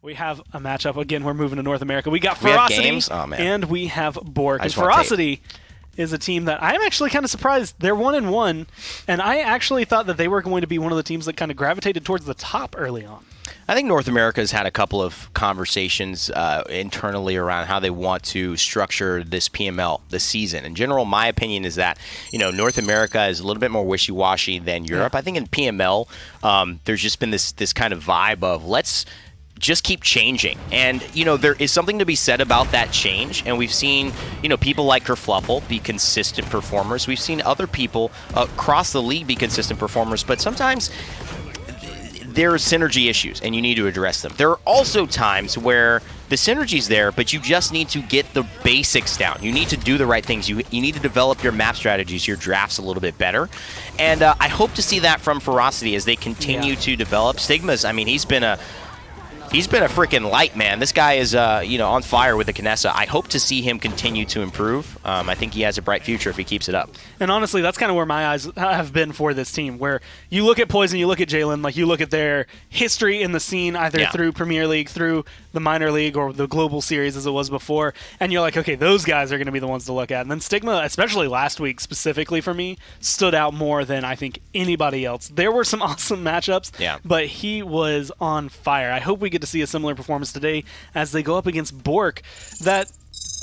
We have a matchup. Again, we're moving to North America. We got We have Ferocity, games? Oh, man. and we have BOORK. I And just want Ferocity is a team that I'm actually kind of surprised. They're 1-1, and I actually thought that they were going to be one of the teams that kind of gravitated towards the top early on. I think North America has had a couple of conversations internally around how they want to structure this PML this season. In general, my opinion is that North America is a little bit more wishy-washy than Europe. I think in PML, there's just been this kind of vibe of let's just keep changing. And, there is something to be said about that change. And we've seen, people like Kerfluffle be consistent performers. We've seen other people across the league be consistent performers. But sometimes there are synergy issues, and you need to address them. There are also times where the synergy's there, but you just need to get the basics down. You need to do the right things. You need to develop your map strategies, your drafts a little bit better. And I hope to see that from Ferocity as they continue to develop. Stigma's, he's been a freaking light, man. This guy is, on fire with the Kinessa. I hope to see him continue to improve. I think he has a bright future if he keeps it up. And honestly, that's kind of where my eyes have been for this team, where you look at Poison, you look at Jalen, like you look at their history in the scene, either through Premier League, through the minor league, or the global series as it was before, and you're like, okay, those guys are going to be the ones to look at. And then Stigma, especially last week specifically for me, stood out more than I think anybody else. There were some awesome matchups, but he was on fire. I hope we get to see a similar performance today as they go up against BOORK, that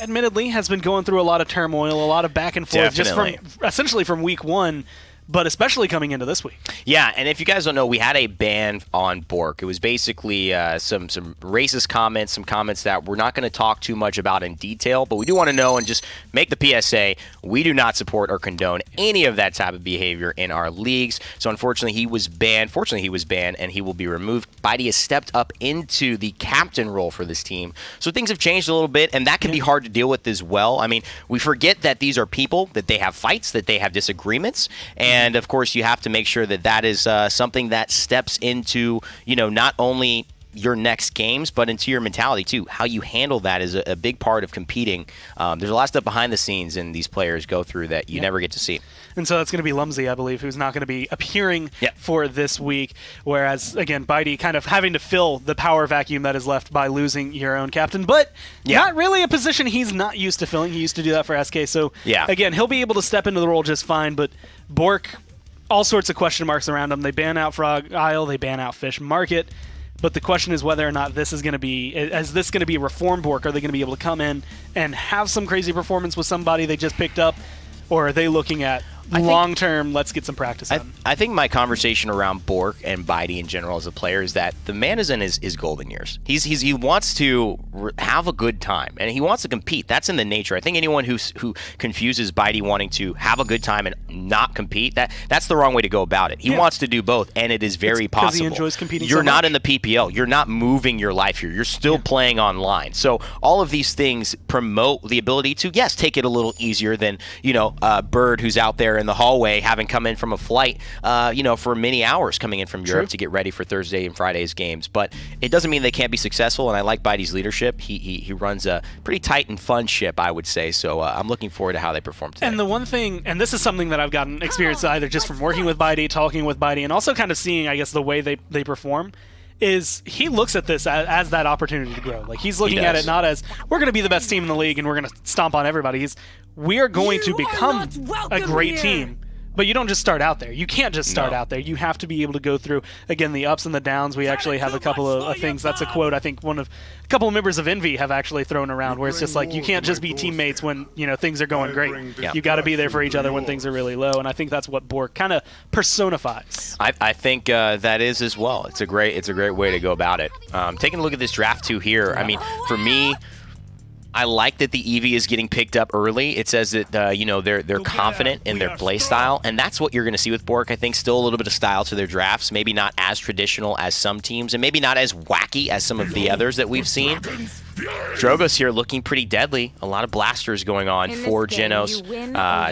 admittedly has been going through a lot of turmoil, a lot of back and forth, just essentially from week one, but especially coming into this week. Yeah, and if you guys don't know, we had a ban on BOORK. It was basically some racist comments, some comments that we're not going to talk too much about in detail, but we do want to know and just make the PSA, we do not support or condone any of that type of behavior in our leagues. So unfortunately, he was banned. Fortunately, he was banned, and he will be removed. Bitey has stepped up into the captain role for this team. So things have changed a little bit, and that can be hard to deal with as well. We forget that these are people, that they have fights, that they have disagreements, and of course, you have to make sure that that is something that steps into, not only your next games, but into your mentality too. How you handle that is a big part of competing. There's a lot of stuff behind the scenes and these players go through that you never get to see. And so that's going to be Lumsey, I believe, who's not going to be appearing for this week. Whereas, again, Bitey kind of having to fill the power vacuum that is left by losing your own captain. But not really a position he's not used to filling. He used to do that for SK. So, again, he'll be able to step into the role just fine. But BOORK, all sorts of question marks around him. They ban out Frog Isle. They ban out Fish Market. But the question is whether or not this is going to be, is this going to be a reformed BOORK? Are they going to be able to come in and have some crazy performance with somebody they just picked up? Or are they looking at long-term, let's get some practice on? I think my conversation around BOORK and Bitey in general as a player is that the man is in his golden years. He wants to have a good time, and he wants to compete. That's in the nature. I think anyone who confuses Bitey wanting to have a good time and not compete, that's the wrong way to go about it. He wants to do both, and it is very possible. Because he enjoys competing You're so not much. in the PPL. You're not moving your life here. You're still playing online. So all of these things promote the ability to, take it a little easier than, Bird who's out there in the hallway having come in from a flight, for many hours coming in from Europe to get ready for Thursday and Friday's games. But it doesn't mean they can't be successful, and I like Bitey's leadership. He runs a pretty tight and fun ship, I would say. So I'm looking forward to how they perform today. And the one thing, and this is something that I've gotten experience either just from working with Bitey, talking with Bitey, and also kind of seeing, I guess, the way they perform, is he looks at this as that opportunity to grow. Like, he's looking at it not as, we're going to be the best team in the league and we're going to stomp on everybody. We are going to become a great team. But you don't just start out there. You can't just start out there. You have to be able to go through, again, the ups and the downs. We actually have a couple of things. That's a quote I think a couple of members of Envy have actually thrown around, where it's just like, you can't just be teammates when things are going great. You got to be there for each other when things are really low. And I think that's what BOORK kind of personifies. I think that is as well. It's a great way to go about it. Taking a look at this draft too here. For me, I like that the Eevee is getting picked up early. It says that they're confident in their play style, and that's what you're going to see with BOORK. I think still a little bit of style to their drafts, maybe not as traditional as some teams, and maybe not as wacky as some of the others that we've seen. Drogo's here looking pretty deadly. A lot of blasters going on for Genos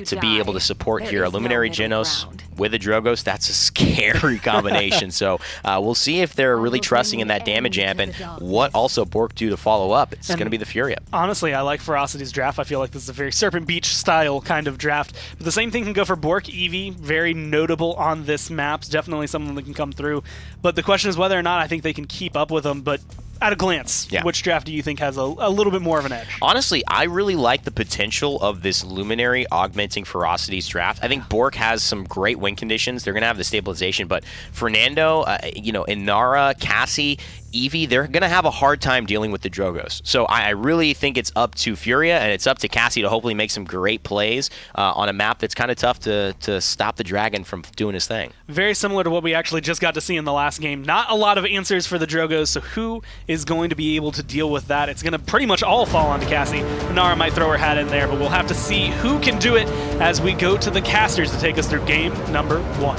to be able to support here. A Luminary Genos with a Drogos, that's a scary combination. So we'll see if they're really trusting in that damage amp and what also BOORK do to follow up. It's going to be the Fury Up. Honestly, I like Ferocity's draft. I feel like this is a very Serpent Beach style kind of draft. But the same thing can go for BOORK. Eevee, very notable on this map. Definitely someone that can come through. But the question is whether or not I think they can keep up with them. But at a glance, Yeah. which draft do you think has a little bit more of an edge? Honestly, I really like the potential of this Luminary augmenting Ferocity's draft. I think BOORK has some great win conditions. They're going to have the stabilization, but Fernando, Inara, Cassie, Eevee, they're going to have a hard time dealing with the Drogos. So I really think it's up to Furia and it's up to Cassie to hopefully make some great plays on a map that's kind of tough to stop the Dragon from doing his thing. Very similar to what we actually just got to see in the last game. Not a lot of answers for the Drogos, so who is going to be able to deal with that? It's going to pretty much all fall onto Cassie. Inara might throw her hat in there, but we'll have to see who can do it as we go to the casters to take us through game number 1.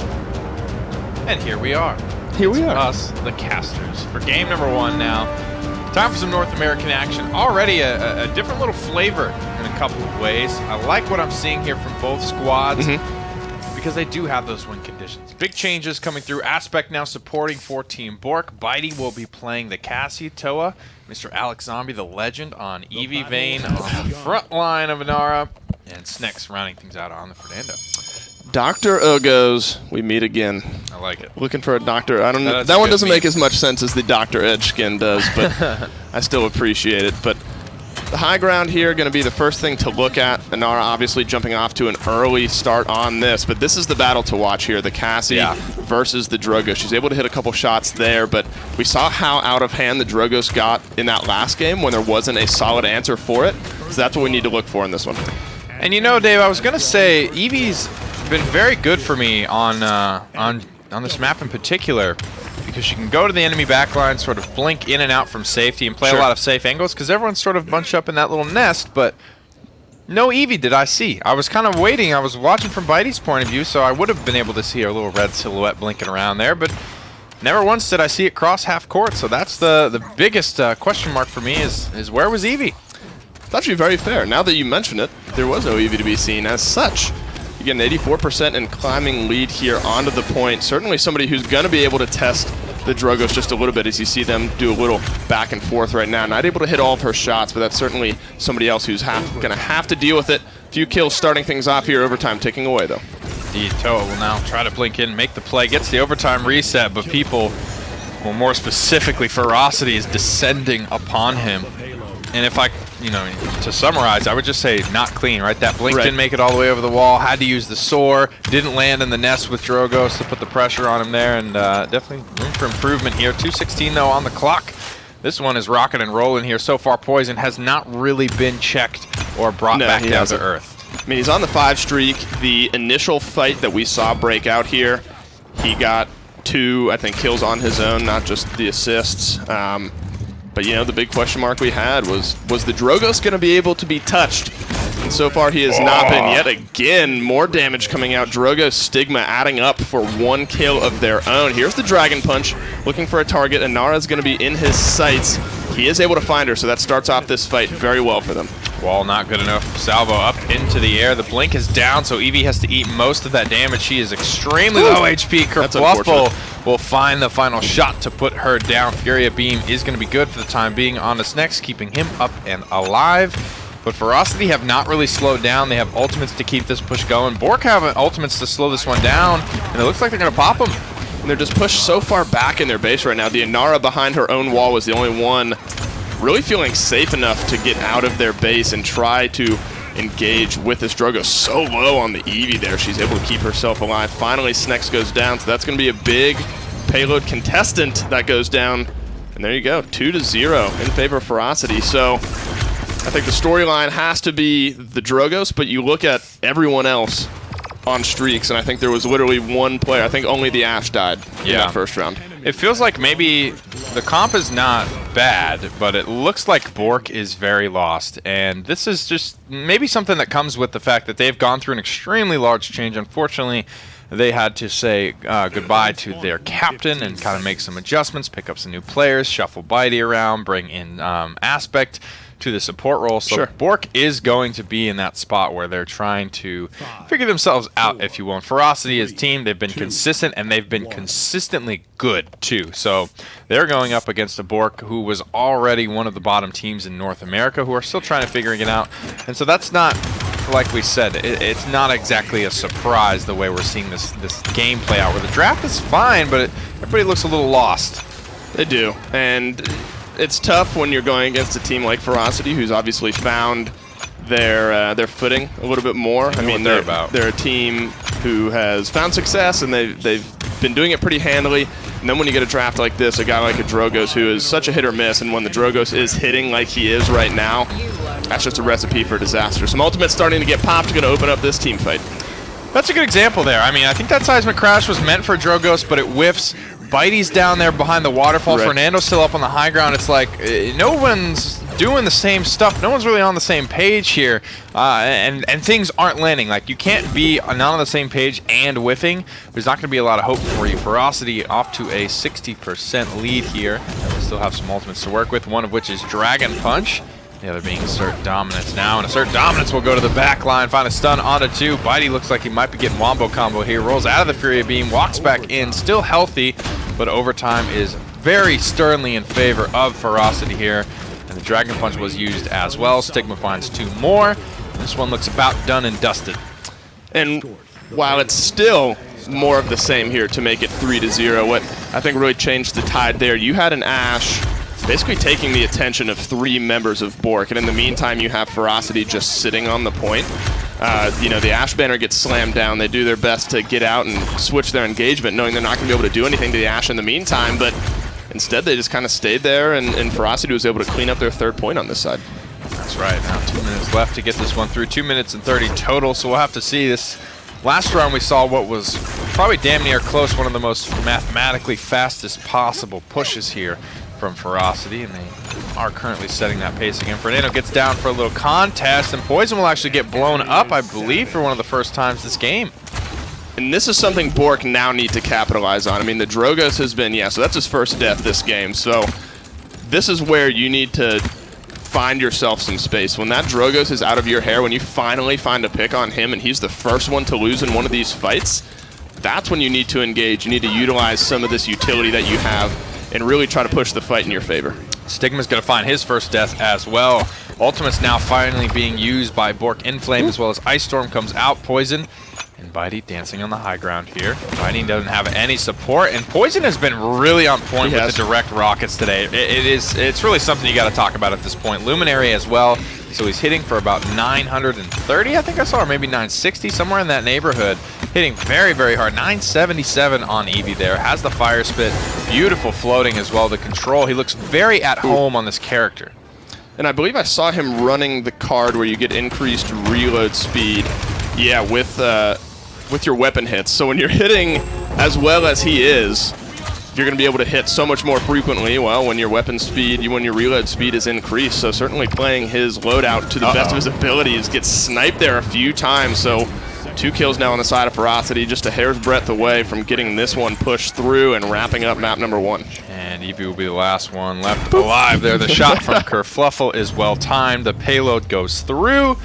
And here we are. Here we are. Us, the casters, for game number 1 now. Time for some North American action. Already a different little flavor in a couple of ways. I like what I'm seeing here from both squads because they do have those win conditions. Big changes coming through. Aspect now supporting for Team BOORK. Bitey will be playing the Cassie. Toa, Mr. Alex Zombie, the legend, on Eevee Vayne on the front line of Inara. And Snex rounding things out on the Fernando. Dr. Ogos, we meet again. I like it. Looking for a doctor. I don't know. That's That a one good doesn't meme. make as much sense as the Dr. Edgeskin does, but I still appreciate it. But the high ground here going to be the first thing to look at. Inara obviously jumping off to an early start on this, but this is the battle to watch here. The Cassie versus the Drogo. She's able to hit a couple shots there, but we saw how out of hand the Drogos got in that last game when there wasn't a solid answer for it. So that's what we need to look for in this one. And you know, Dave, I was gonna say Eevee's been very good for me on this map in particular because she can go to the enemy backline, sort of blink in and out from safety and play a lot of safe angles because everyone's sort of bunched up in that little nest, but no Eevee did I see. I was kind of waiting. I was watching from Bitey's point of view, so I would have been able to see her little red silhouette blinking around there, but never once did I see it cross half court, so that's the biggest question mark for me is where was Eevee? It's actually very fair. Now that you mention it, there was no Eevee to be seen as such. You get an 84% and climbing lead here onto the point. Certainly somebody who's going to be able to test the Drogos just a little bit as you see them do a little back and forth right now. Not able to hit all of her shots, but that's certainly somebody else who's going to have to deal with it. Few kills starting things off here, overtime ticking away though. Indeed, Toa will now try to blink in, make the play, gets the overtime reset, but people, well, more specifically, Ferocity is descending upon him. And if I, to summarize, I would just say not clean, right? That blink didn't make it all the way over the wall, had to use the soar, didn't land in the nest with Drogos to put the pressure on him there, and definitely room for improvement here. 2:16 though on the clock. This one is rocking and rolling here. So far, Poison has not really been checked or brought back down to earth. I mean, he's on the 5 streak. The initial fight that we saw break out here, he got 2, I think, kills on his own, not just the assists. But, the big question mark we had was the Drogos going to be able to be touched? And so far, he has not been yet again. More damage coming out. Drogo's Stigma adding up for 1 kill of their own. Here's the Dragon Punch, looking for a target. Inara's going to be in his sights. He is able to find her, so that starts off this fight very well for them. Wall not good enough. Salvo up into the air. The blink is down, so Eevee has to eat most of that damage. She is extremely low HP. Kerfluffle will find the final shot to put her down. Furia Beam is going to be good for the time being on this next, keeping him up and alive. But Ferocity have not really slowed down. They have ultimates to keep this push going. BOORK have ultimates to slow this one down, and it looks like they're going to pop them. And they're just pushed so far back in their base right now. The Inara behind her own wall was the only one really feeling safe enough to get out of their base and try to engage with this Drogo. So low on the Eevee there. She's able to keep herself alive. Finally, Snex goes down, so that's going to be a big payload contestant that goes down. And there you go, 2-0 in favor of Ferocity. So I think the storyline has to be the Drogos, but you look at everyone else on streaks, and I think there was literally one player. I think only the Ashe died in that first round. It feels like maybe the comp is not bad, but it looks like BOORK is very lost. And this is just maybe something that comes with the fact that they've gone through an extremely large change. Unfortunately, they had to say goodbye to their captain and kind of make some adjustments, pick up some new players, shuffle Bitey around, bring in Aspect to the support role. So BOORK is going to be in that spot where they're trying to figure themselves out, if you will. And Ferocity as a team, they've been consistent, and they've been consistently good, too. So they're going up against a BOORK who was already one of the bottom teams in North America, who are still trying to figure it out. And so that's not, like we said, it's not exactly a surprise the way we're seeing this game play out, where the draft is fine, but everybody looks a little lost. They do. And it's tough when you're going against a team like Ferocity, who's obviously found their footing a little bit more. I mean, they're a team who has found success, and they've been doing it pretty handily. And then when you get a draft like this, a guy like a Drogos, who is such a hit or miss, and when the Drogos is hitting like he is right now, that's just a recipe for disaster. Some ultimates starting to get popped, going to open up this team fight. That's a good example there. I mean, I think that seismic crash was meant for Drogos, but it whiffs. Bitey's down there behind the waterfall. Right. Fernando's still up on the high ground. It's like no one's doing the same stuff. No one's really on the same page here, and things aren't landing. Like, you can't be not on the same page and whiffing. There's not going to be a lot of hope for you. Ferocity off to a 60% lead here. We still have some ultimates to work with, one of which is Dragon Punch. The other being Assert Dominance now, and Assert Dominance will go to the back line, find a stun onto 2. Bitey looks like he might be getting wombo combo here, rolls out of the Furia Beam, walks back in, still healthy, but overtime is very sternly in favor of Ferocity here, and the Dragon Punch was used as well. Stigma finds 2 more. This one looks about done and dusted. And while it's still more of the same here to make it 3-0, what I think really changed the tide there, you had an Ashe basically taking the attention of 3 members of BOORK, and in the meantime you have Ferocity just sitting on the point. You know, the Ashe banner gets slammed down. They do their best to get out and switch their engagement, knowing they're not going to be able to do anything to the Ashe in the meantime, but instead they just kind of stayed there, and Ferocity was able to clean up their 3rd point on this side. That's right. Now 2 minutes left to get this one through. 2 minutes and 30 total, so we'll have to see. This last round we saw what was probably damn near close, one of the most mathematically fastest possible pushes here from Ferocity, and they are currently setting that pace again. Fernando gets down for a little contest, and Poison will actually get blown up, I believe, for one of the first times this game. And this is something BOORK now need to capitalize on. I mean, the Drogos has been, so that's his first death this game. So this is where you need to find yourself some space. When that Drogos is out of your hair, when you finally find a pick on him and he's the first one to lose in one of these fights, that's when you need to engage. You need to utilize some of this utility that you have and really try to push the fight in your favor. Stigma's going to find his first death as well. Ultimate's now finally being used by BOORK Inflame, as well as Ice Storm comes out. Poison and Bitey dancing on the high ground here. Bitey doesn't have any support, and Poison has been really on point with the direct rockets today. It's really something you got to talk about at this point. Luminary as well, so he's hitting for about 930, I think I saw, or maybe 960, somewhere in that neighborhood. Hitting very, very hard. 977 on Eevee there. Has the fire spit. Beautiful floating as well. The control. He looks very at home on this character. And I believe I saw him running the card where you get increased reload speed. Yeah, with your weapon hits. So when you're hitting as well as he is, you're going to be able to hit so much more frequently. Well, when your weapon speed, when your reload speed is increased. So certainly playing his loadout to the best of his abilities, gets sniped there a few times. So 2 kills now on the side of Ferocity, just a hair's breadth away from getting this one pushed through and wrapping up map number 1. And Eevee will be the last one left alive there. The shot from Kerfluffle is well timed. The payload goes through.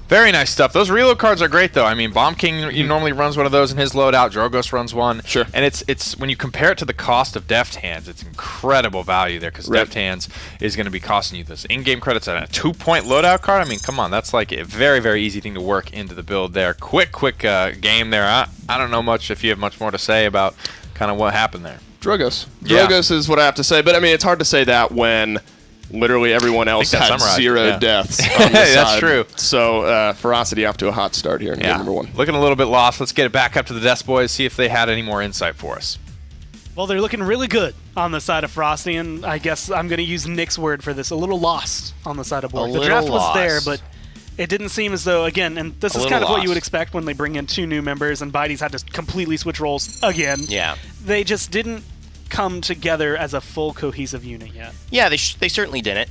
Very nice stuff. Those reload cards are great, though. I mean, Bomb King normally runs one of those in his loadout. Drogos runs one. Sure. And it's when you compare it to the cost of Deft Hands, it's incredible value there, because Deft Hands is going to be costing you this in-game credits and a 2-point loadout card. I mean, come on, that's like a very, very easy thing to work into the build there. Quick game there. I don't know much if you have much more to say about kind of what happened there. Drogos. Drogos is what I have to say, but I mean, it's hard to say that when literally everyone else had 0 deaths on the side. That's true. So Ferocity off to a hot start here in game number 1. Looking a little bit lost. Let's get it back up to the desk, boys, see if they had any more insight for us. Well, they're looking really good on the side of Ferocity, and I guess I'm going to use Nick's word for this, a little lost on the side of BOORK. The draft was there, but it didn't seem as though, again, and this is kind of what you would expect when they bring in 2 new members, and Bitey's had to completely switch roles again. Yeah. They just didn't come together as a full cohesive unit yet. Yeah, they certainly didn't.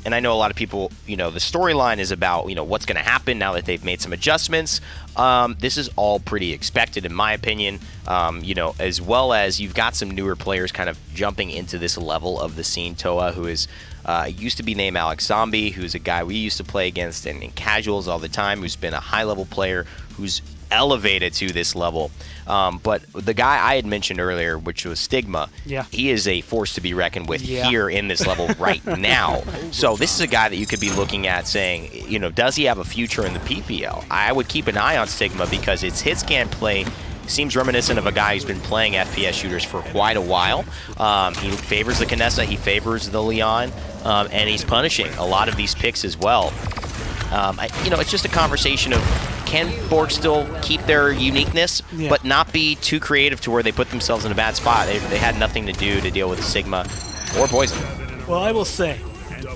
And I know a lot of people, the storyline is about, what's going to happen now that they've made some adjustments. This is all pretty expected, in my opinion, as well as you've got some newer players kind of jumping into this level of the scene. Toa, who is used to be named Alex Zombie, who's a guy we used to play against in casuals all the time, who's been a high-level player, who's elevated to this level. But the guy I had mentioned earlier, which was Stigma, he is a force to be reckoned with here in this level right now. So this is a guy that you could be looking at saying, does he have a future in the PPL? I would keep an eye on Stigma because it's hit scan play seems reminiscent of a guy who's been playing FPS shooters for quite a while. He favors the Kinessa, he favors the Leon, and he's punishing a lot of these picks as well. It's just a conversation of, can BOORK still keep their uniqueness, but not be too creative to where they put themselves in a bad spot? They had nothing to do to deal with Sigma or Poison. Well, I will say,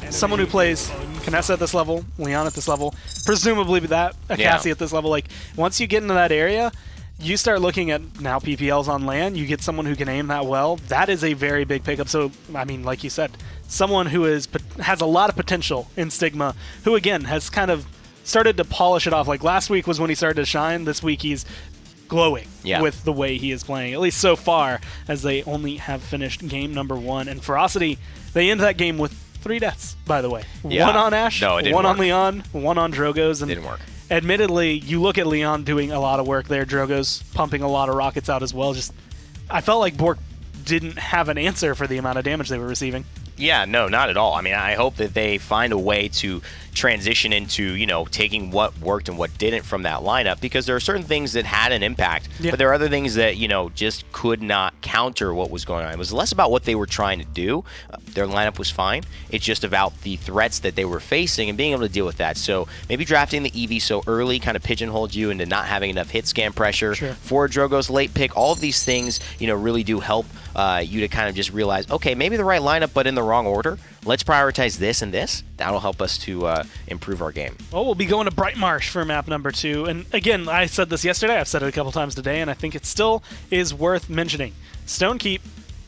someone who plays Kinessa at this level, Leon at this level, presumably that Cassie at this level, like, once you get into that area, you start looking at now PPLs on LAN, you get someone who can aim that well, that is a very big pickup. So, I mean, like you said, someone who has a lot of potential in Stigma, who, again, has kind of started to polish it off. Like, last week was when he started to shine. This week he's glowing with the way he is playing, at least so far, as they only have finished game number 1. And Ferocity, they end that game with 3 deaths, by the way. Yeah. 1 on Ash, no, 1 on Leon, 1 on Drogoz. And didn't work. Admittedly, you look at Leon doing a lot of work there, Drogoz pumping a lot of rockets out as well. Just, I felt like BOORK didn't have an answer for the amount of damage they were receiving. Yeah, no, not at all. I mean, I hope that they find a way to transition into, taking what worked and what didn't from that lineup, because there are certain things that had an impact, but there are other things that, just could not counter what was going on. It was less about what they were trying to do. Their lineup was fine. It's just about the threats that they were facing and being able to deal with that. So maybe drafting the EV so early kind of pigeonholed you into not having enough hit scan pressure for Drogo's late pick. All of these things, really do help you to kind of just realize, okay, maybe the right lineup, but in the wrong order. Let's prioritize this and this. That'll help us to improve our game. Well, we'll be going to Bright Marsh for map number 2. And again, I said this yesterday, I've said it a couple times today, and I think it still is worth mentioning. Stone Keep,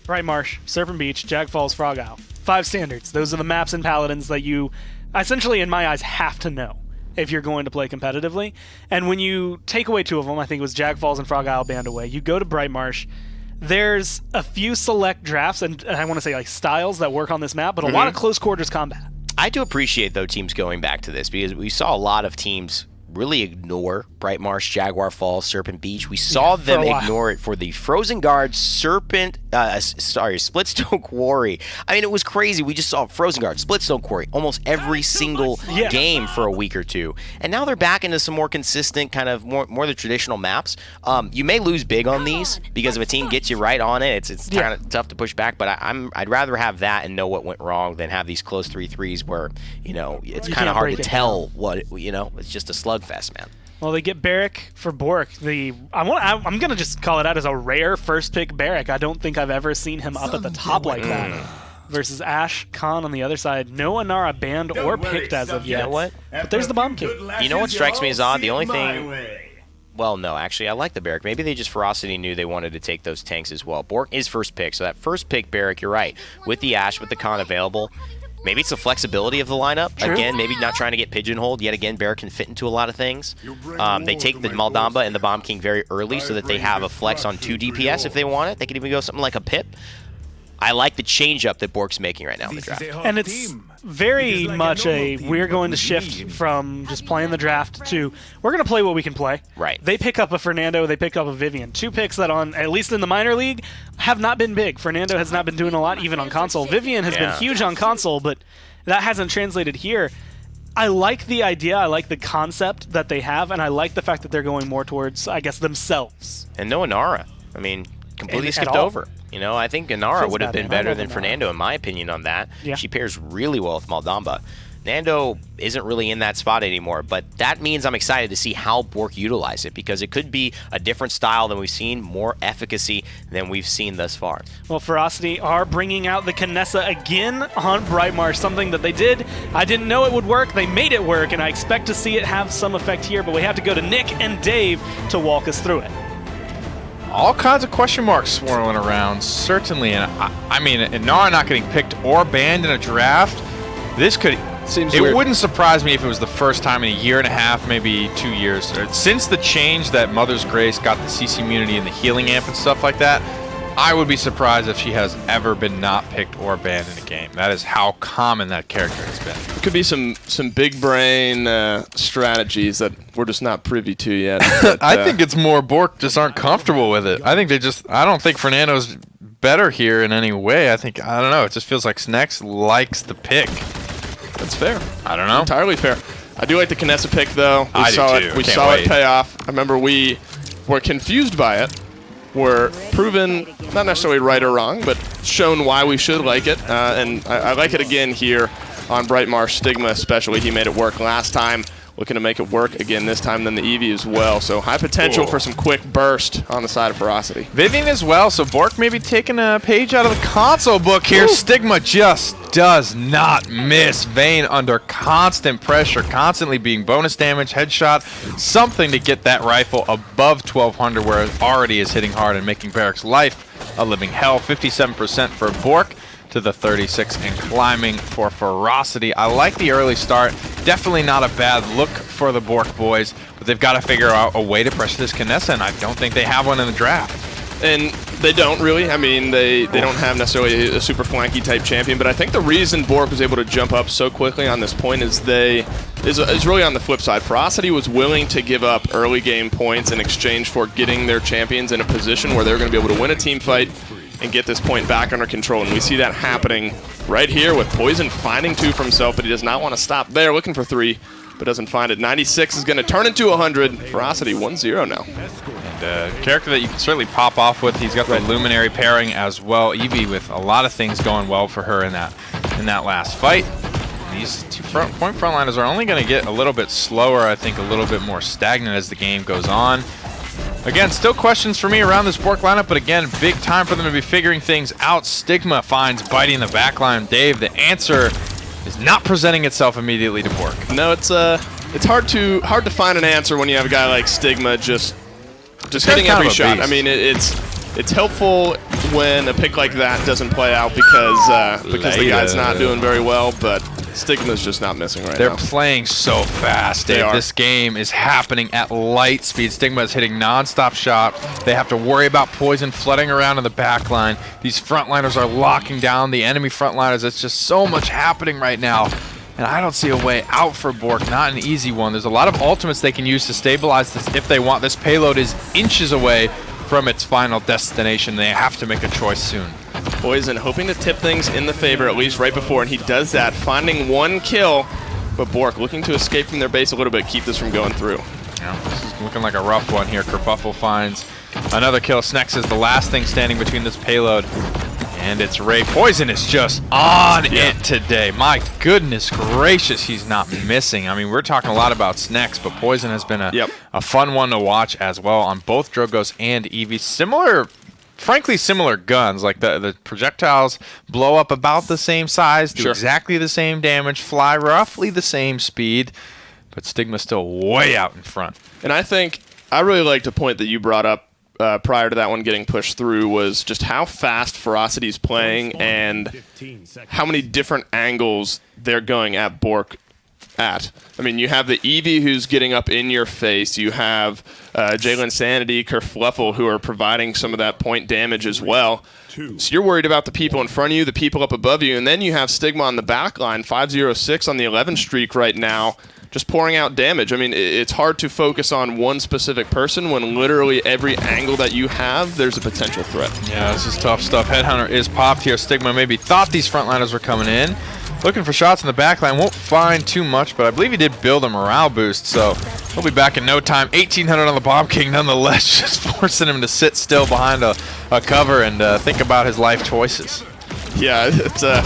Bright Marsh, Serpent Beach, Jag Falls, Frog Isle. 5 standards. Those are the maps in Paladins that you, essentially, in my eyes, have to know if you're going to play competitively. And when you take away 2 of them, I think it was Jag Falls and Frog Isle banned away, you go to Bright Marsh. There's a few select drafts, and I want to say like styles that work on this map, but a lot of close quarters combat. I do appreciate, though, teams going back to this, because we saw a lot of teams really ignore Bright Marsh, Jaguar Falls, Serpent Beach. We saw them ignore it for the Frozen Guard, Splitstone Quarry. I mean, it was crazy. We just saw Frozen Guard, Splitstone Quarry, almost every single game for a week or 2. And now they're back into some more consistent, kind of more the traditional maps. You may lose big on these, because if a team gets you right on it, it's kind of tough to push back. But I'd rather have that and know what went wrong than have these close 3-3s where, it's kind of hard to tell what, it's just a slugfest, man. Well, they get Barrack for BOORK. I'm gonna just call it out as a rare first pick Barrack. I don't think I've ever seen him up at the top like that. Versus Ash Khan on the other side. No Inara banned or picked as of yet. You know what? But there's the Bomb King. You know what strikes me as odd? The only thing... Well, no, actually, I like the Barrack. Maybe they just Ferocity knew they wanted to take those tanks as well. BOORK is first pick, so that first pick Barrack, you're right. With the Ash, with the Khan available... Maybe it's the flexibility of the lineup. True. Again, maybe not trying to get pigeonholed. Yet again, Barrack can fit into a lot of things. They take the Maldamba and the Bomb King very early so that they have a flex on 2 DPS if they want it. They could even go something like a Pip. I like the change-up that BOORK's making right now in the draft. And it's very much we're going to shift from just playing the draft to we're going to play what we can play. Right. They pick up a Fernando, they pick up a Vivian. 2 picks that at least in the minor league, have not been big. Fernando has not been doing a lot even on console. Vivian has been huge on console, but that hasn't translated here. I like the idea, I like the concept that they have, and I like the fact that they're going more towards, I guess, themselves. And no Inara. I mean, completely skipped over. I think Inara would have been better than Fernando, in my opinion, on that. Yeah. She pairs really well with Maldamba. Nando isn't really in that spot anymore, but that means I'm excited to see how BOORK utilize it, because it could be a different style than we've seen, more efficacy than we've seen thus far. Well, Ferocity are bringing out the Kinessa again on Bright Marsh, something that they did. I didn't know it would work. They made it work, and I expect to see it have some effect here, but we have to go to Nick and Dave to walk us through it. All kinds of question marks swirling around, certainly. And I mean, Inara not getting picked or banned in a draft, this could... It wouldn't surprise me if it was the first time in a year and a half, maybe 2 years. Since the change that Mother's Grace got the CC immunity and the healing amp and stuff like that, I would be surprised if she has ever been not picked or banned in a game. That is how common that character has been. It could be some big brain strategies that we're just not privy to yet. But, I think it's more BOORK just aren't comfortable with it. I don't think Fernando's better here in any way. I don't know, it just feels like Snex likes the pick. That's fair. I don't know. Entirely fair. I do like the Kinessa pick, though. We saw it pay off. I remember we were confused by it, were proven not necessarily right or wrong, but shown why we should like it. And I like it again here on Brightmarsh. Stigma especially, he made it work last time. Looking to make it work again this time, then the Eevee as well. So high potential for some quick burst on the side of Ferocity. Vivian as well, so BOORK maybe taking a page out of the console book here. Stigma just does not miss. Vayne under constant pressure, constantly being bonus damage, headshot, something to get that rifle above 1200 where it already is hitting hard and making Barrack's life a living hell. 57% for BOORK to the 36 and climbing for Ferocity. I like the early start. Definitely not a bad look for the BOORK boys, but they've got to figure out a way to pressure this Kinessa, and I don't think they have one in the draft. And they don't really. I mean, they don't have necessarily a super flanky type champion, but I think the reason BOORK was able to jump up so quickly on this point is is really on the flip side. Ferocity was willing to give up early game points in exchange for getting their champions in a position where they're going to be able to win a team fight and get this point back under control. And we see that happening right here with Poison finding 2 for himself, but he does not want to stop there, looking for 3, but doesn't find it. 96 is going to turn into 100. Ferocity 1-0 now. And a character that you can certainly pop off with. He's got the Luminary pairing as well. Eevee with a lot of things going well for her in that last fight. And these 2 point frontliners are only going to get a little bit slower, I think a little bit more stagnant as the game goes on. Again, still questions for me around this BOORK lineup, but again, big time for them to be figuring things out. Stigma finds Bitey in the backline. Dave, the answer is not presenting itself immediately to BOORK. No, it's hard to find an answer when you have a guy like Stigma just hitting every shot. I mean, it's helpful when a pick like that doesn't play out because the guy's not doing very well, but Stigma's just not missing right now. They're playing so fast, Dave. This game is happening at light speed. Stigma is hitting non-stop shot. They have to worry about Poison flooding around in the back line. These frontliners are locking down the enemy frontliners. It's just so much happening right now. And I don't see a way out for BOORK. Not an easy one. There's a lot of ultimates they can use to stabilize this if they want. This payload is inches away from its final destination. They have to make a choice soon. Poison hoping to tip things in the favor, at least right before, and he does that, finding 1 kill. But BOORK looking to escape from their base a little bit, keep this from going through. Yeah, this is looking like a rough one here. Kerfuffle finds another kill. Snex is the last thing standing between this payload and it's Ray. Poison is just on it today. My goodness gracious, he's not missing. I mean, we're talking a lot about Snex, but Poison has been a fun one to watch as well on both Drogos and Eevee. Frankly similar guns. Like the projectiles blow up about the same size, do exactly the same damage, fly roughly the same speed, but Stigma's still way out in front. And I really liked a point that you brought up prior to that one getting pushed through was just how fast Ferocity's playing and how many different angles they're going at BOORK at. I mean, you have the Eevee who's getting up in your face. You have Jalen Sanity, Kerfluffle, who are providing some of that point damage as well. So you're worried about the people in front of you, the people up above you, and then you have Stigma on the back line, 506 on the 11 streak right now, just pouring out damage. I mean, it's hard to focus on one specific person when literally every angle that you have, there's a potential threat. Yeah, this is tough stuff. Headhunter is popped here. Stigma maybe thought these frontliners were coming in. Looking for shots in the backline. Won't find too much, but I believe he did build a morale boost, so he'll be back in no time. 1,800 on the Bomb King nonetheless, just forcing him to sit still behind a cover and think about his life choices. Yeah, it's a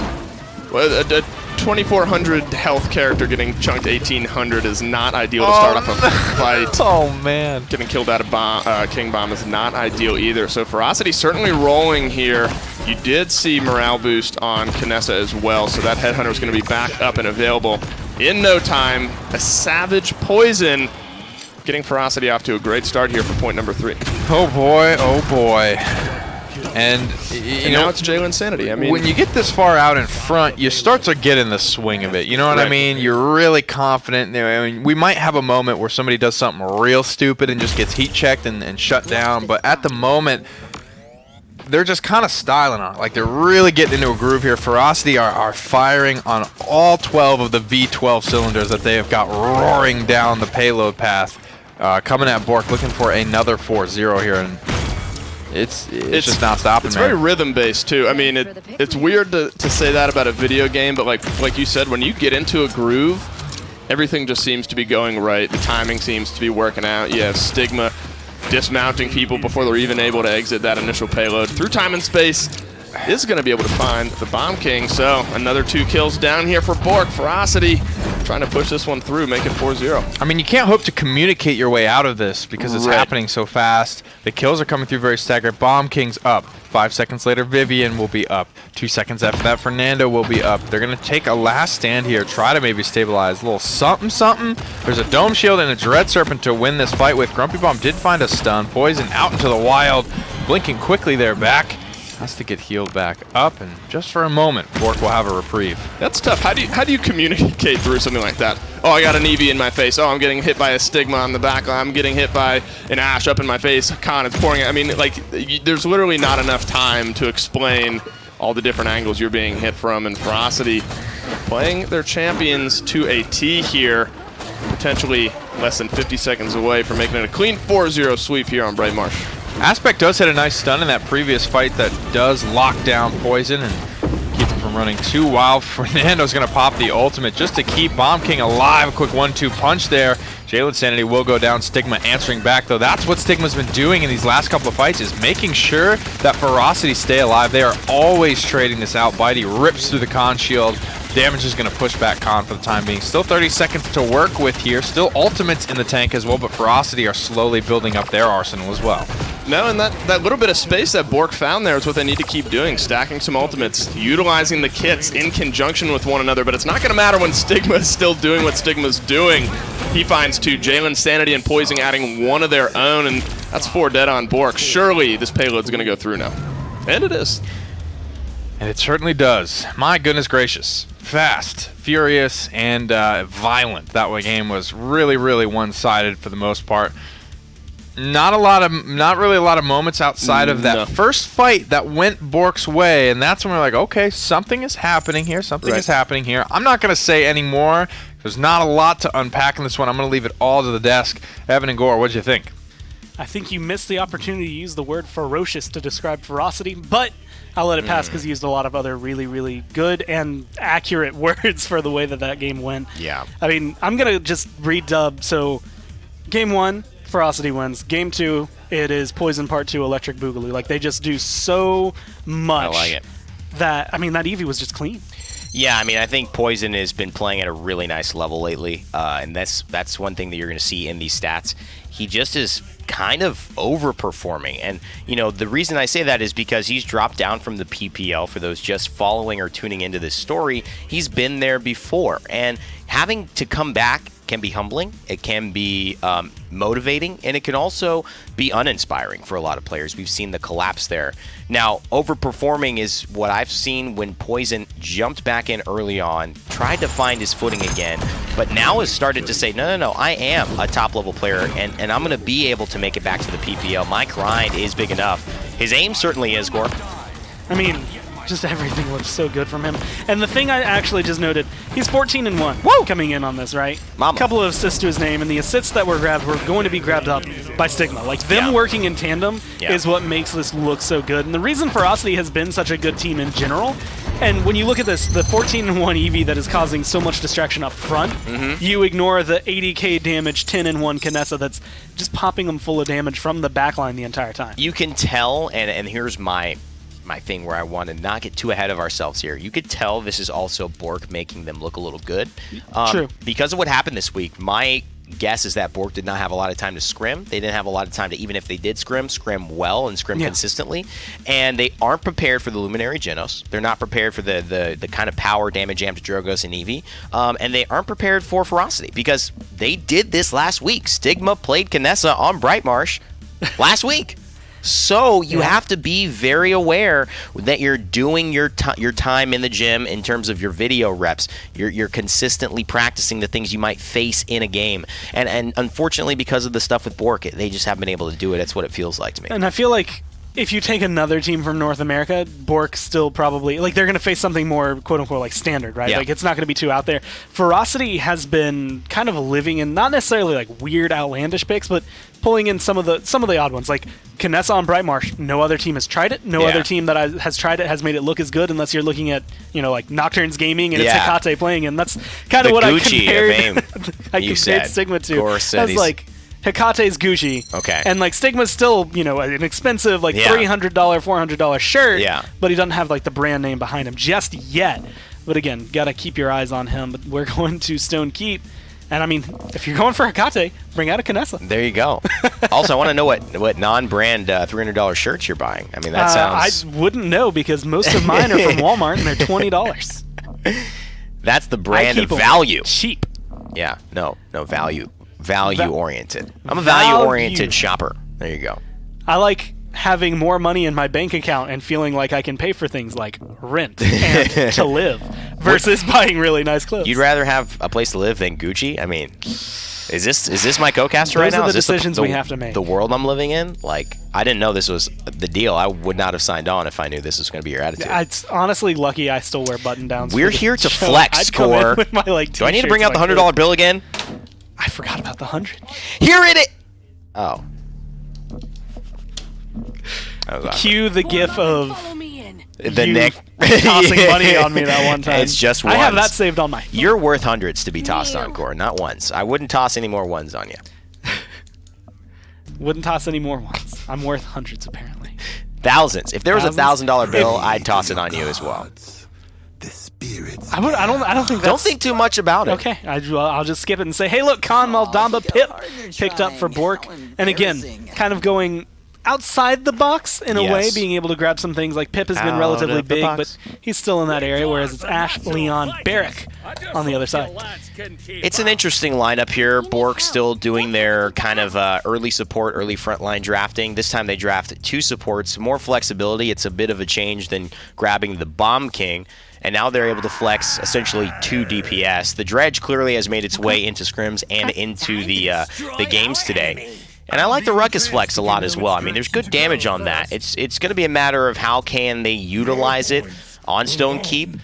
2,400 health character getting chunked 1,800 is not ideal to start off a fight. Oh, man. Getting killed out of King Bomb is not ideal either. So Ferocity certainly rolling here. You did see morale boost on Kinessa as well, so that Headhunter is going to be back up and available in no time. A Savage Poison getting Ferocity off to a great start here for point number 3. Oh, boy. Oh, boy. And you know, now it's Jalen Sanity. I mean, when you get this far out in front, you start to get in the swing of it. You know what I mean? You're really confident. I mean, we might have a moment where somebody does something real stupid and just gets heat checked and shut down. But at the moment, they're just kind of styling on it. Like they're really getting into a groove here. Ferocity are firing on all 12 of the V12 cylinders that they have got roaring down the payload path. Coming at BOORK, looking for another 4-0 here. And it's just not stopping. It's very rhythm based too. I mean, it's weird to say that about a video game, but like you said, when you get into a groove, everything just seems to be going right. The timing seems to be working out. You have Stigma dismounting people before they're even able to exit that initial payload. Through time and space, is going to be able to find the Bomb King. So another 2 kills down here for BOORK. Ferocity trying to push this one through, make it 4-0. I mean, you can't hope to communicate your way out of this because it's happening so fast. The kills are coming through very staggered. Bomb King's up. 5 seconds later, Vivian will be up. 2 seconds after that, Fernando will be up. They're going to take a last stand here, try to maybe stabilize a little something. There's a Dome Shield and a Dread Serpent to win this fight with. Grumpy Bomb did find a stun. Poison out into the wild, blinking quickly there back. Has to get healed back up, and just for a moment, BOORK will have a reprieve. That's tough. How do you communicate through something like that? Oh, I got an Eevee in my face. Oh, I'm getting hit by a Stigma on the back. I'm getting hit by an Ashe up in my face. Khan is pouring. I mean, like, there's literally not enough time to explain all the different angles you're being hit from. And Ferocity playing their champions to a T here, potentially less than 50 seconds away from making it a clean 4-0 sweep here on Bright Marsh. Aspect does hit a nice stun in that previous fight that does lock down Poison and keep him from running too wild. Fernando's going to pop the ultimate just to keep Bomb King alive. A quick 1-2 punch there. Jalen Sanity will go down. Stigma answering back, though. That's what Stigma's been doing in these last couple of fights, is making sure that Ferocity stay alive. They are always trading this out. Bitey rips through the Khan shield. Damage is going to push back Khan for the time being. Still 30 seconds to work with here. Still ultimates in the tank as well, but Ferocity are slowly building up their arsenal as well. No, and that little bit of space that BOORK found there is what they need to keep doing, stacking some ultimates, utilizing the kits in conjunction with one another, but it's not going to matter when Stigma is still doing what Stigma's doing. He finds 2, Jalen Sanity and Poison adding 1 of their own, and that's 4 dead on BOORK. Surely this payload's going to go through now. And it is. And it certainly does. My goodness gracious. Fast, furious, and violent. That game was really, really one-sided for the most part. Not really a lot of moments outside of that first fight that went BOORK's way, and that's when we're like, okay, something is happening here. Something is happening here. I'm not going to say any more. There's not a lot to unpack in this one. I'm going to leave it all to the desk. Evan and Gore, what'd you think? I think you missed the opportunity to use the word ferocious to describe Ferocity, but I'll let it pass because you used a lot of other really, really good and accurate words for the way that game went. Yeah. I mean, I'm going to just redub. So, Game 1, Ferocity wins. Game 2, it is Poison Part 2, Electric Boogaloo. Like, they just do so much. I like it. That Eevee was just clean. Yeah, I mean, I think Poison has been playing at a really nice level lately, and that's one thing that you're going to see in these stats. He just is kind of overperforming, and the reason I say that is because he's dropped down from the PPL. For those just following or tuning into this story, he's been there before, and having to come back can be humbling, it can be motivating, and it can also be uninspiring for a lot of players. We've seen the collapse there. Now, overperforming is what I've seen when Poison jumped back in early on, tried to find his footing again, but now has started to say, no, I am a top-level player, and I'm going to be able to make it back to the PPL. My grind is big enough. His aim certainly is, Gore. I mean, just everything looks so good from him. And the thing I actually just noted, he's 14-1 coming in on this, right? Mama. A couple of assists to his name, and the assists that were grabbed were going to be grabbed up by Stigma. Like, them working in tandem is what makes this look so good. And the reason Ferocity has been such a good team in general, and when you look at this, the 14-1 Eevee that is causing so much distraction up front, you ignore the 80k damage 10-1 Kinessa that's just popping them full of damage from the backline the entire time. You can tell, and here's my thing where I want to not get too ahead of ourselves here. You could tell this is also BOORK making them look a little good. True. Because of what happened this week, my guess is that BOORK did not have a lot of time to scrim. They didn't have a lot of time to, even if they did scrim well and scrim consistently. And they aren't prepared for the Luminary Genos. They're not prepared for the kind of power damage jam to Drogos and Eevee. And they aren't prepared for Ferocity because they did this last week. Stigma played Kinessa on Bright Marsh last week. So you have to be very aware that you're doing your time in the gym in terms of your video reps. You're consistently practicing the things you might face in a game. And unfortunately, because of the stuff with BOORK, they just haven't been able to do it. That's what it feels like to me. And I feel like if you take another team from North America, BOORK still probably, like, they're going to face something more, quote-unquote, like, standard, right? Yeah. Like, it's not going to be too out there. Ferocity has been kind of living in, not necessarily, like, weird, outlandish picks, but pulling in some of the odd ones. Like, Kinessa on Bright Marsh, no other team has tried it. No other team that has tried it has made it look as good, unless you're looking at, like, Nocturne's Gaming and it's Hecate playing, and that's kind of what I compared Stigma to. I was like, Hekate's Gucci. Okay. And like Stigma's still, you know, an expensive like $300, $400 shirt. Yeah. But he doesn't have like the brand name behind him just yet. But again, gotta keep your eyes on him. But we're going to Stone Keep. And I mean, if you're going for Hekate, bring out a Kinessa. There you go. Also, I want to know what non-brand $300 shirts you're buying. I mean, that sounds... I wouldn't know because most of mine are from Walmart and they're $20. That's the brand I of keep 'em value. cheap. Yeah, no, value-oriented. I'm a value-oriented shopper. There you go. I like having more money in my bank account and feeling like I can pay for things like rent and to live versus buying really nice clothes. You'd rather have a place to live than Gucci? I mean, is this my co-caster right Those now? are Is the this decisions we have to make. The world I'm living in? Like, I didn't know this was the deal. I would not have signed on if I knew this was going to be your attitude. It's honestly lucky I still wear button-downs. We're here to flex, I'd come Core. in with my, like, Do I need to t-shirts bring out the like $100 bill again? I forgot about the 100. Here it is! Oh. That was awesome. Cue the gif of The you Nick tossing money on me that one time. It's just I have ones. that saved on my phone. You're worth hundreds to be tossed on, Core, not ones. I wouldn't toss any more ones on you. Wouldn't toss any more ones. I'm worth hundreds, apparently. Thousands. If there was a Thousands? $1,000 bill, I'd toss it on you as well. I don't think that's... Don't think too much about it. Okay, I'll just skip it and say, hey, look, Khan Maldamba Pip picked up for BOORK. And again, kind of going outside the box in a way, being able to grab some things. Like Pip has been Out relatively of the big, box. but he's still in that area, whereas it's Ash, Leon, Barrick on the other side. It's an interesting lineup here. BOORK still doing their kind of early support, early frontline drafting. This time they draft 2 supports, more flexibility. It's a bit of a change than grabbing the Bomb King. And now they're able to flex essentially 2 DPS. The Dredge clearly has made its way into scrims and into the games today. And I like the Ruckus flex a lot as well. I mean, there's good damage on that. It's going to be a matter of how can they utilize it on Stone Keep.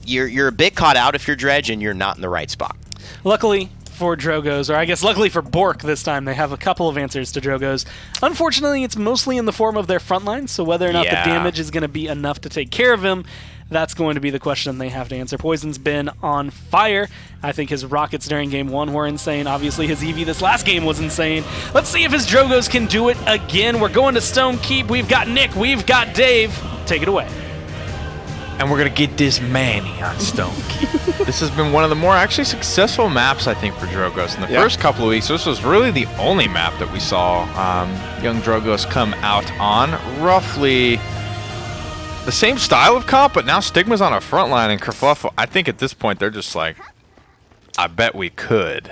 You're a bit caught out if you're Dredge and you're not in the right spot. Luckily for Drogoz, or I guess luckily for BOORK this time, they have a couple of answers to Drogoz. Unfortunately, it's mostly in the form of their frontline, so whether or not the damage is going to be enough to take care of him, that's going to be the question they have to answer. Poison's been on fire. I think his rockets during Game 1 were insane. Obviously, his EV this last game was insane. Let's see if his Drogoz can do it again. We're going to Stone Keep. We've got Nick. We've got Dave. Take it away. And we're going to get this manny on Stone Keep. This has been one of the more actually successful maps, I think, for Drogoz. In the first couple of weeks, this was really the only map that we saw young Drogoz come out on. Roughly the same style of comp, but now Stigma's on a front line, and Kerfuffle, I think at this point, they're just like, I bet we could.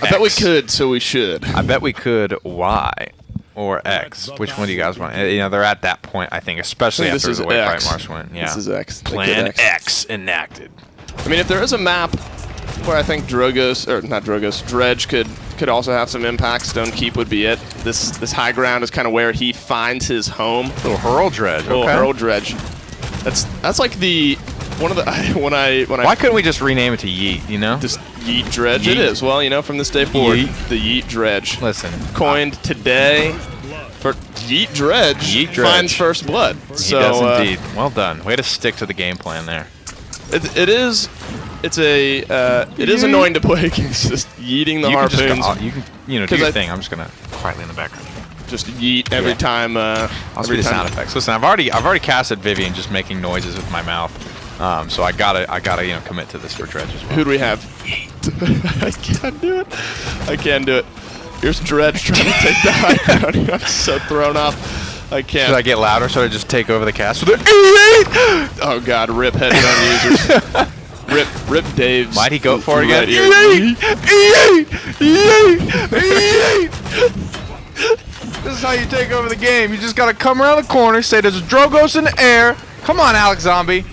I bet we could, so we should. I bet we could Y or X. Which one do you guys want? You know, they're at that point, I think, especially after the way Bright Marsh went. Yeah. This is X. Plan X enacted. I mean, if there is a map where I think Drogoz, or not Drogoz, Dredge could also have some impact, Stone Keep would be it. This high ground is kind of where he finds his home. Little Hurl Dredge. Little Hurl Dredge. That's like the one of the when I Why couldn't we just rename it to Yeet? You know, just Yeet Dredge. Yeet. It is. Well, you know, from this day forward, the Yeet Dredge. Listen, Coined today for Yeet Dredge. Yeet Dredge Finds first blood. He So, does indeed. Well done. Way to stick to the game plan there. It is annoying to play against just yeeting the harpoons. You can do your thing. I'm just gonna quietly in the background. Just yeet every time. I'll read the sound effects. Listen, I've already casted Vivian just making noises with my mouth. So I gotta commit to this for Dredge as well. Who do we have? I can't do it. I can't do it. Here's Dredge trying to take the high ground. I'm so thrown off. I can't. Should I get louder? Should I just take over the cast with Oh God, rip headphone users. Rip Dave's. Might he go for it again? This is how you take over the game. You just gotta come around the corner, say there's a Drogoz in the air. Come on, Alex Zombie.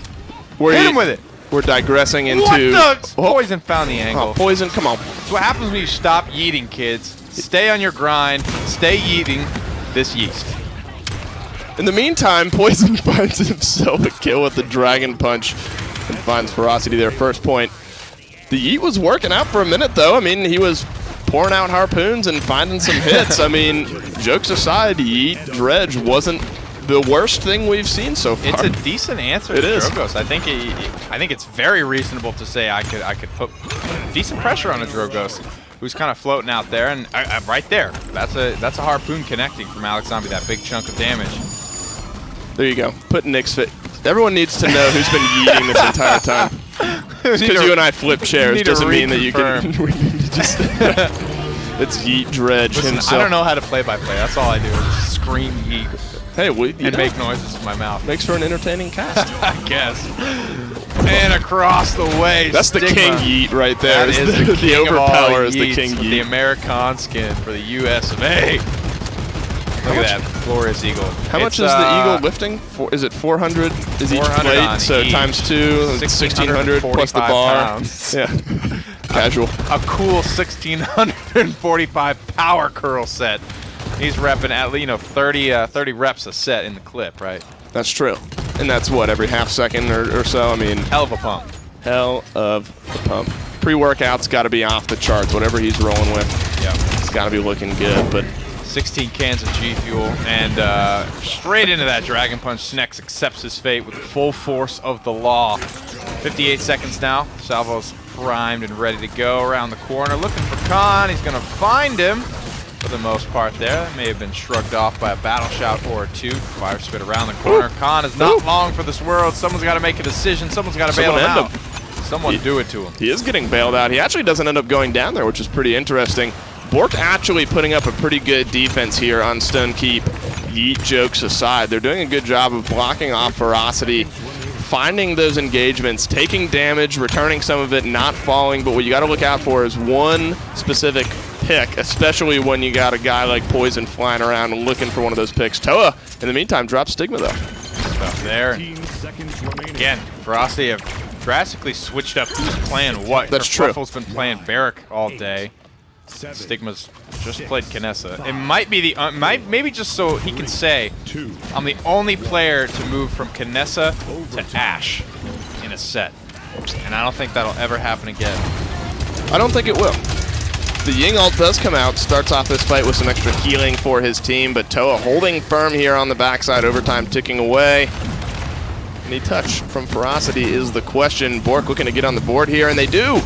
Hit him with it. We're digressing into... What the? Poison found the angle. Oh, Poison, come on. That's what happens when you stop yeeting, kids. Stay on your grind. Stay yeeting this yeast. In the meantime, Poison finds himself a kill with the Dragon Punch and finds Ferocity their first point. The yeet was working out for a minute, though. I mean, he was pouring out harpoons and finding some hits. I mean, jokes aside, yeet Dredge wasn't the worst thing we've seen so far. It's a decent answer to Drogoz. I think it's very reasonable to say I could put decent pressure on a Drogoz. who's kind of floating out there, and right there, that's a harpoon connecting from Alex Zombie, that big chunk of damage. There you go. Put Nick's fit. Everyone needs to know who's been yeeting this entire time. Because you and I flip chairs doesn't mean that you can. Just it's Yeet Dredge himself. I don't know how to play-by-play. That's all I do is just scream Yeet. Hey, and make noises with my mouth. Makes for an entertaining cast. I guess. And across the way, that's Stigma. The King Yeet right there. That is the king overpower of is the King Yeet. The American skin for the US of A. Look at that glorious eagle. How much is the eagle lifting? Is it 400? Is each plate? So times 2, 1,600 plus the bar. Pounds. Yeah. Casual. A cool 1,645 power curl set. He's repping at 30 reps a set in the clip, right? That's true. And that's what, every half second or so? I mean, hell of a pump. Hell of a pump. Pre-workout's got to be off the charts. Whatever he's rolling with, yeah, it's got to be looking good. But 16 cans of G Fuel, and straight into that Dragon Punch. Snex accepts his fate with the full force of the law. 58 seconds now. Salvo's primed and ready to go around the corner, looking for Khan. He's going to find him for the most part there. That may have been shrugged off by a battle shout or two. Fire spit around the corner. Ooh. Khan is not long for this world. Someone's got to make a decision. Someone's got to bail him out. Someone do it to him. He is getting bailed out. He actually doesn't end up going down there, which is pretty interesting. BOORK actually putting up a pretty good defense here on Stone Keep. Yeet jokes aside, they're doing a good job of blocking off Ferocity, finding those engagements, taking damage, returning some of it, not falling. But what you got to look out for is one specific pick, especially when you got a guy like Poison flying around and looking for one of those picks. Toa, in the meantime, drops Stigma though. Stuff there. Again, Ferocity have drastically switched up who's playing what. That's true. Ruffle's been playing Barrack all day. Stigma's just played Kinessa. It might be the maybe just so he can say, I'm the only player to move from Kinessa to Ashe in a set, and I don't think that'll ever happen again. I don't think it will. The Ying ult does come out, starts off this fight with some extra healing for his team, but Toa holding firm here on the backside, overtime ticking away. Any touch from Ferocity is the question. BOORK looking to get on the board here, and they do.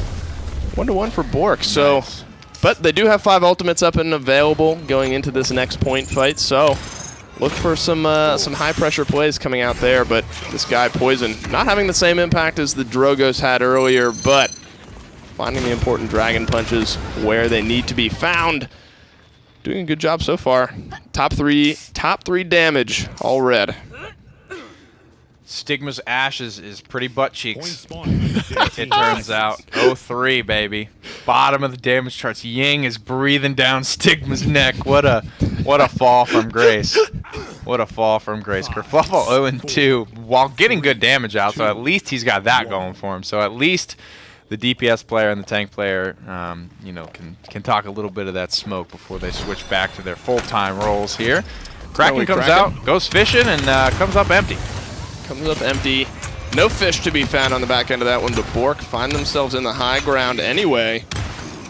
1-1 for BOORK. So, nice. But they do have 5 ultimates up and available going into this next point fight. So, look for some high pressure plays coming out there. But this guy Poison not having the same impact as the Drogos had earlier, but finding the important Dragon Punches where they need to be found. Doing a good job so far. Top three damage, all red. Stigma's Ashe is pretty butt cheeks. It turns out. 0-3, baby. Bottom of the damage charts. Ying is breathing down Stigma's neck. What a fall from grace. What a fall from grace. Kerfluffle 0-2 while getting good damage out, so at least he's got that going for him. So at least the DPS player and the tank player, can talk a little bit of that smoke before they switch back to their full-time roles here. Kraken comes out, goes fishing, and comes up empty. Comes up empty. No fish to be found on the back end of that one, but BOORK find themselves in the high ground anyway.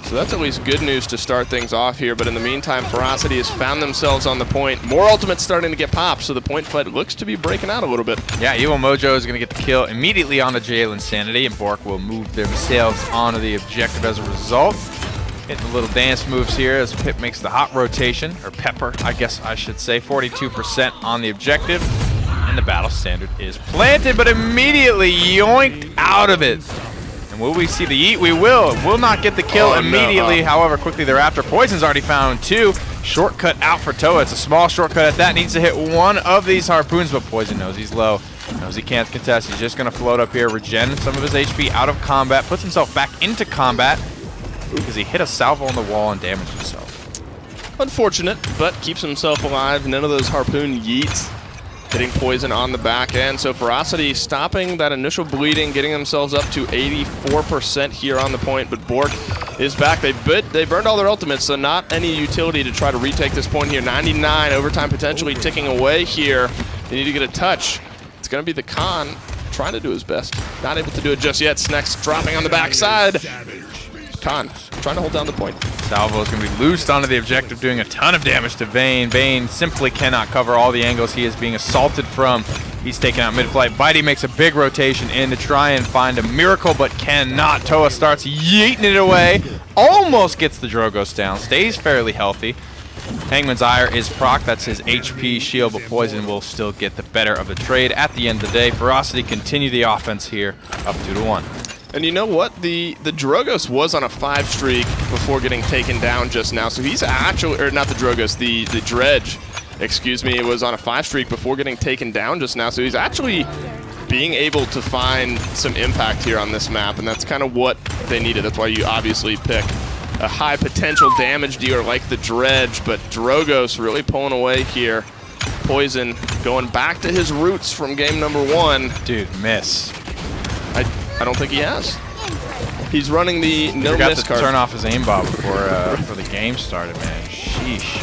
So that's at least good news to start things off here. But in the meantime, Ferocity has found themselves on the point. More ultimates starting to get popped, so the point fight looks to be breaking out a little bit. Yeah, Evil Mojo is going to get the kill immediately onto Jalen Sanity, and BOORK will move themselves onto the objective as a result. Hitting the little dance moves here as Pip makes the hot rotation, or Pepper, I guess I should say. 42% on the objective. And the battle standard is planted, but immediately yoinked out of it. And will we see the yeet? We will. It will not get the kill immediately. No. However, quickly thereafter, Poison's already found 2. Shortcut out for Toa. It's a small shortcut at that. Needs to hit one of these harpoons, but Poison knows he's low. Knows he can't contest. He's just going to float up here, regen some of his HP out of combat, puts himself back into combat because he hit a salvo on the wall and damaged himself. Unfortunate, but keeps himself alive. None of those harpoon yeets. Hitting Poison on the back end. So Ferocity stopping that initial bleeding, getting themselves up to 84% here on the point, but BOORK is back. They burned all their ultimates, so not any utility to try to retake this point here. 99, overtime potentially ticking away here. They need to get a touch. It's going to be the Khan trying to do his best. Not able to do it just yet. Snex dropping on the backside. Khan trying to hold down the point. Salvo is going to be loosed onto the objective, doing a ton of damage to Vayne. Vayne simply cannot cover all the angles he is being assaulted from. He's taken out mid-flight. Bitey makes a big rotation in to try and find a miracle, but cannot. Toa starts yeeting it away. Almost gets the Drogos down. Stays fairly healthy. Hangman's Ire is proc. That's his HP shield, but Poison will still get the better of the trade. At the end of the day, Ferocity continue the offense here, up 2-1. And you know what? The Drogos was on a 5 streak before getting taken down just now. So he's actually, or not the Drogos, the Dredge, excuse me, was on a 5 streak before getting taken down just now. So he's actually being able to find some impact here on this map, and that's kind of what they needed. That's why you obviously pick a high potential damage dealer like the Dredge, but Drogos really pulling away here. Poison going back to his roots from game number 1. Dude, miss. I don't think he has. He's running the no Forgot miss to card. turn off his aimbot before the game started, man. Sheesh.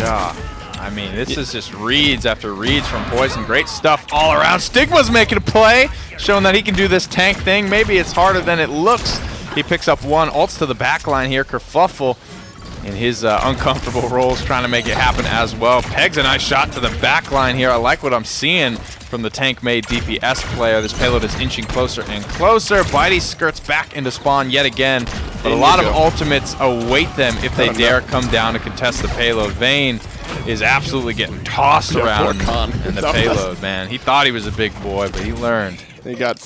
I mean, this is just reads after reads from Poison. Great stuff all around. Stigma's making a play, showing that he can do this tank thing. Maybe it's harder than it looks. He picks up one, ults to the back line here. Kerfuffle in his uncomfortable roles trying to make it happen as well. Pegs a nice shot to the back line here. I like what I'm seeing from the tank-made DPS player. This payload is inching closer and closer. Bitey skirts back into spawn yet again, but a lot of ultimates await them if they dare come down to contest the payload. Vayne is absolutely getting tossed around in the payload, man. He thought he was a big boy, but he learned. He got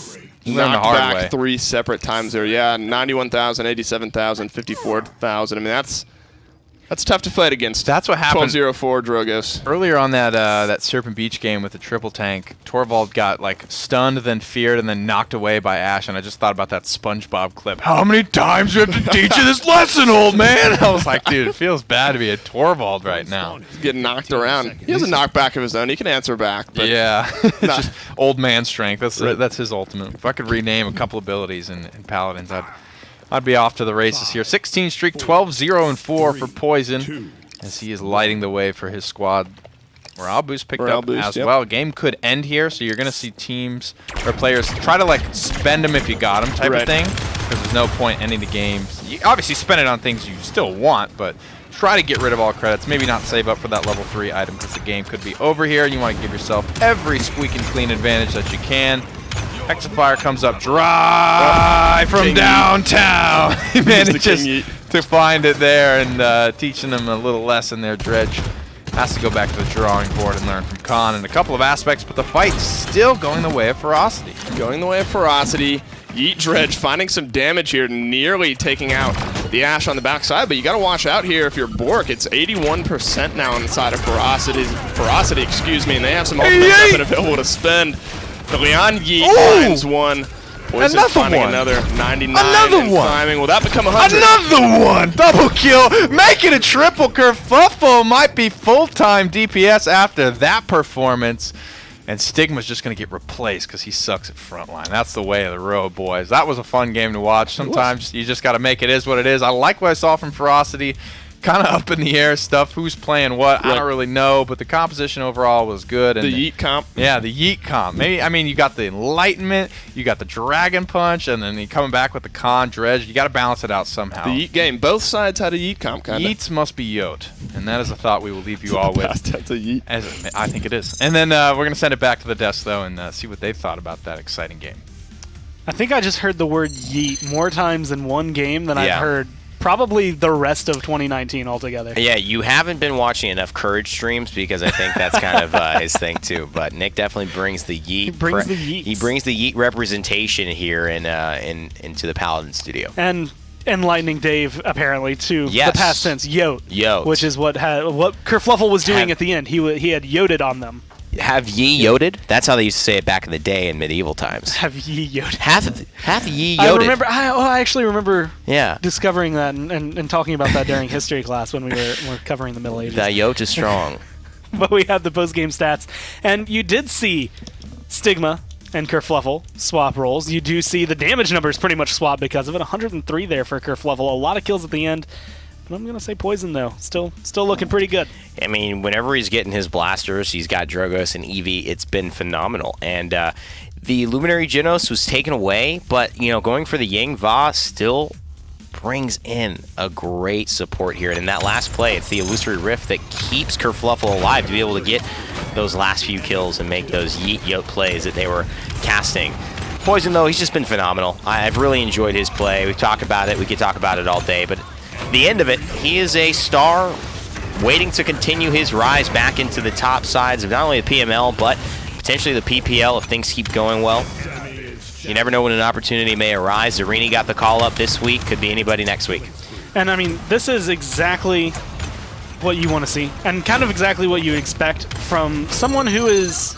learned knocked the hard back way. 3 separate times there. Yeah, 91,000, 87,000, 54,000. I mean, that's tough to fight against. That's what happened 12-0-4 Drogos. earlier on that Serpent Beach game with the triple tank. Torvald got like stunned, then feared, and then knocked away by Ashe. And I just thought about that SpongeBob clip. How many times do we have to teach you this lesson, old man? I was like, dude, it feels bad to be a Torvald right now. He's getting knocked around. He has a knockback of his own. He can answer back. But Yeah, it's just old man strength. That's his ultimate. If I could rename a couple abilities in Paladins, I'd be off to the races here. 16 streak, 12-0-4 for Poison, as he is lighting the way for his squad. Morale boost picked up as well. Game could end here, so you're going to see teams or players try to like spend them if you got them type of thing, because there's no point ending the game. You obviously spend it on things you still want, but try to get rid of all credits. Maybe not save up for that level 3 item, because the game could be over here, and you want to give yourself every squeaking clean advantage that you can. Hexifier comes up dry from downtown. He manages to find it there, and teaching them a little lesson there. Dredge has to go back to the drawing board and learn from Khan in a couple of aspects, but the fight's still going the way of Ferocity. Going the way of Ferocity. Yeet Dredge finding some damage here, nearly taking out the Ashe on the backside, but you got to watch out here if you're BOORK. It's 81% now on the side of Ferocity, excuse me, and they have some ultimate weapon available to spend. The Leon Yeet finds one. Poison finding another 99. Another one. Climbing. Will that become 100? Another one. Double kill. Make it a triple. Kerfuffle might be full-time DPS after that performance. And Stigma's just going to get replaced because he sucks at frontline. That's the way of the road, boys. That was a fun game to watch. Sometimes you just got to make it is what it is. I like what I saw from Ferocity. Kind of up in the air stuff. Who's playing what? I don't really know, but the composition overall was good. And the Yeet comp. Yeah, the Yeet comp. Maybe, I mean, you got the Enlightenment, you got the Dragon Punch, and then you coming back with the Khan Dredge. You got to balance it out somehow. The Yeet game. Both sides had a Yeet comp, kind of. Yeets must be yoked, and that is a thought we will leave you all with. That's a Yeet. I think it is. And then we're going to send it back to the desk, though, and see what they've thought about that exciting game. I think I just heard the word yeet more times in one game than I've heard probably the rest of 2019 altogether. Yeah, you haven't been watching enough Courage streams, because I think that's kind of his thing too. But Nick definitely brings the yeet. He brings the yeet. He brings the yeet representation here into the Paladin studio. And enlightening Dave apparently to the past tense yote, which is what Kerfluffle was doing at the end. He had yoted on them. Have ye yoted? That's how they used to say it back in the day in medieval times. Have ye yoted? Have ye yoted? I actually remember Yeah. discovering that and talking about that during history class when we were covering the Middle Ages. The yote is strong. But we had the post-game stats, and you did see Stigma and Kerfluffle swap roles. You do see the damage numbers pretty much swap because of it. 103 there for Kerfluffle. A lot of kills at the end. But I'm going to say Poison, though. Still looking pretty good. I mean, whenever he's getting his blasters, he's got Drogos and Eevee. It's been phenomenal. And the Luminary Genos was taken away, but, going for the Yang Va still brings in a great support here. And in that last play, it's the Illusory Rift that keeps Kerfluffle alive to be able to get those last few kills and make those yeet-yote plays that they were casting. Poison, though, he's just been phenomenal. I've really enjoyed his play. We've talked about it. We could talk about it all day. But at the end of it, he is a star waiting to continue his rise back into the top sides of not only the PML, but potentially the PPL if things keep going well. You never know when an opportunity may arise. Zarini got the call up this week. Could be anybody next week. And, I mean, this is exactly what you want to see and kind of exactly what you expect from someone who is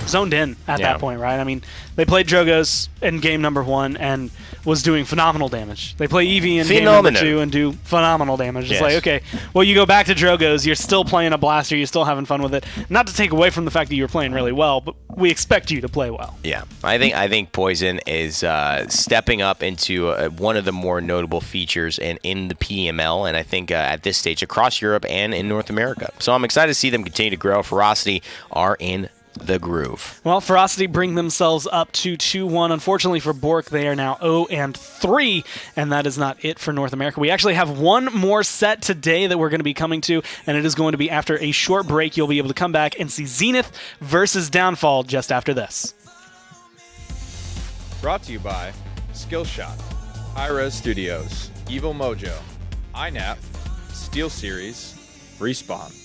zoned in at that point, right? I mean, they played Drogos in game number 1 and was doing phenomenal damage. They play Eevee in game number 2 and do phenomenal damage. It's like, okay, well, you go back to Drogos, you're still playing a blaster, you're still having fun with it. Not to take away from the fact that you were playing really well, but we expect you to play well. Yeah, I think Poison is stepping up into one of the more notable features in the PML, and I think at this stage across Europe and in North America. So I'm excited to see them continue to grow. Ferocity are in the groove. Well, Ferocity bring themselves up to 2-1. Unfortunately for BOORK, they are now 0-3, and that is not it for North America. We actually have one more set today that we're going to be coming to, and it is going to be after a short break. You'll be able to come back and see Zenith versus Downfall just after this. Brought to you by Skillshot, Hi-Res Studios, Evil Mojo, INAP, SteelSeries, Respawn.